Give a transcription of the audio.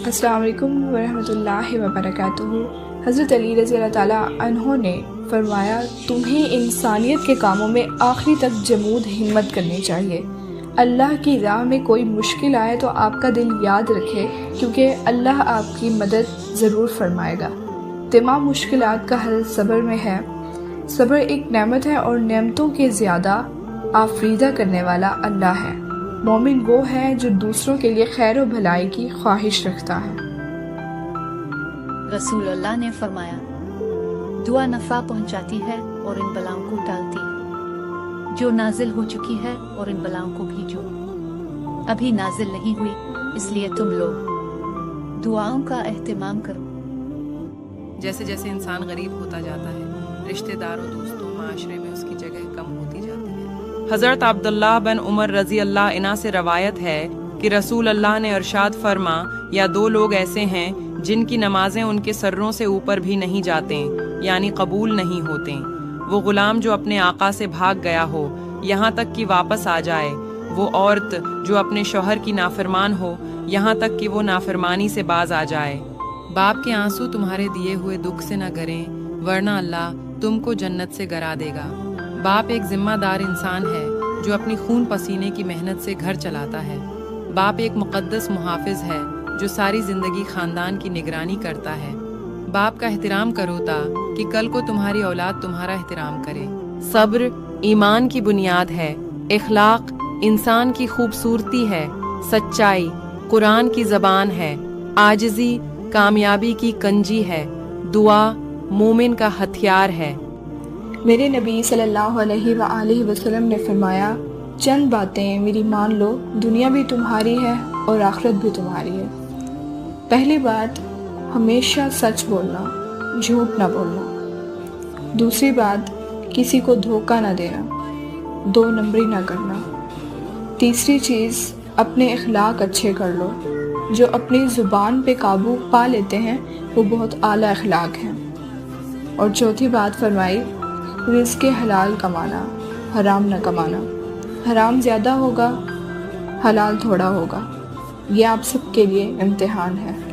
السلام علیکم ورحمۃ اللہ وبرکاتہ۔ حضرت علی رضی اللہ تعالیٰ عنہ نے فرمایا، تمہیں انسانیت کے کاموں میں آخری تک جمود ہمت کرنی چاہیے۔ اللہ کی راہ میں کوئی مشکل آئے تو آپ کا دل یاد رکھے، کیونکہ اللہ آپ کی مدد ضرور فرمائے گا۔ تمام مشکلات کا حل صبر میں ہے۔ صبر ایک نعمت ہے اور نعمتوں کے زیادہ آفریدہ کرنے والا اللہ ہے۔ مومن وہ ہے جو دوسروں کے لیے خیر و بھلائی کی خواہش رکھتا ہے۔ رسول اللہ نے فرمایا، دعا نفع پہنچاتی ہے اور ان بلاؤں کو ٹالتی ہے جو نازل ہو چکی ہے، اور ان بلاؤں کو بھی جو ابھی نازل نہیں ہوئی، اس لیے تم لوگ دعاؤں کا اہتمام کرو۔ جیسے جیسے انسان غریب ہوتا جاتا ہے، رشتہ داروں، دوستوں، معاشرے میں اس کی جگہ کم ہوتی جاتی ہے۔ حضرت عبداللہ بن عمر رضی اللہ عنہ سے روایت ہے کہ رسول اللہ نے ارشاد فرما، یا دو لوگ ایسے ہیں جن کی نمازیں ان کے سروں سے اوپر بھی نہیں جاتے، یعنی قبول نہیں ہوتے۔ وہ غلام جو اپنے آقا سے بھاگ گیا ہو یہاں تک کہ واپس آ جائے، وہ عورت جو اپنے شوہر کی نافرمان ہو یہاں تک کہ وہ نافرمانی سے باز آ جائے۔ باپ کے آنسو تمہارے دیے ہوئے دکھ سے نہ گریں، ورنہ اللہ تم کو جنت سے گرا دے گا۔ باپ ایک ذمہ دار انسان ہے جو اپنی خون پسینے کی محنت سے گھر چلاتا ہے۔ باپ ایک مقدس محافظ ہے جو ساری زندگی خاندان کی نگرانی کرتا ہے۔ باپ کا احترام کرو تا کہ کل کو تمہاری اولاد تمہارا احترام کرے۔ صبر ایمان کی بنیاد ہے، اخلاق انسان کی خوبصورتی ہے، سچائی قرآن کی زبان ہے، عاجزی کامیابی کی کنجی ہے، دعا مومن کا ہتھیار ہے۔ میرے نبی صلی اللہ علیہ وآلہ وسلم نے فرمایا، چند باتیں میری مان لو، دنیا بھی تمہاری ہے اور آخرت بھی تمہاری ہے۔ پہلی بات، ہمیشہ سچ بولنا، جھوٹ نہ بولنا۔ دوسری بات، کسی کو دھوکہ نہ دینا، دو نمبری نہ کرنا۔ تیسری چیز، اپنے اخلاق اچھے کر لو۔ جو اپنی زبان پہ قابو پا لیتے ہیں وہ بہت اعلیٰ اخلاق ہیں۔ اور چوتھی بات فرمائی، رزق حلال کمانا، حرام نہ کمانا۔ حرام زیادہ ہوگا، حلال تھوڑا ہوگا۔ یہ آپ سب کے لیے امتحان ہے۔